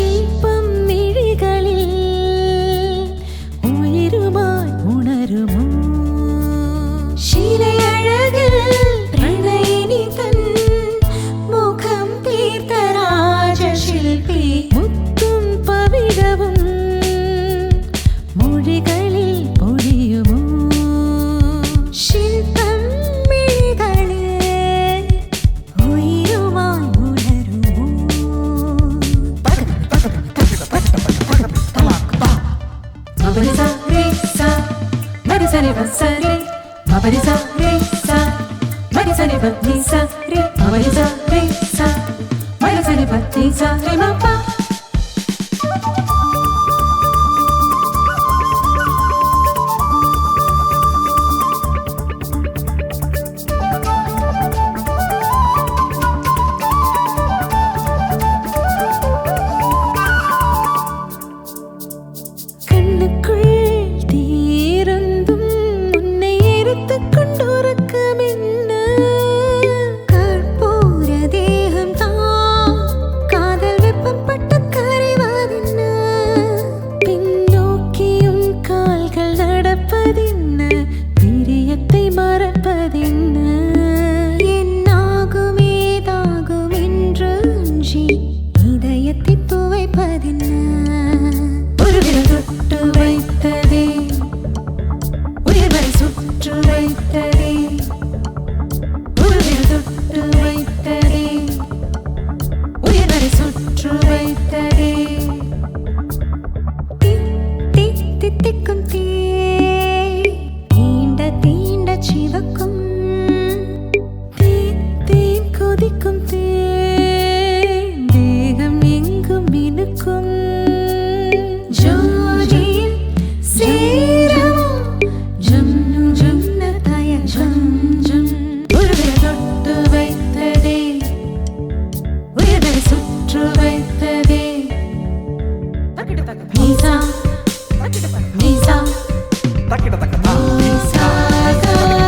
ஷில்பம் மிழிகளில் உயிருமாய் உணருமோ ஷீலை அழகில் பிரணயினி தன் முகம் தீர்த்த ராஜசில்பி முத்தும் பவிழவும் மொழிகளில் பொழியுமோ ஷில்பம் மிழிகளில் உயிருமாய் உணருமோ மபரிசா ரே சா மரிசனி வசரே மபரிசா ரே சா மரிசனி பத்னிசா ரே மபரிசா ரே சா மரிசனி பத்னிசா ரே மபா Nisa, Nisa, Nisa,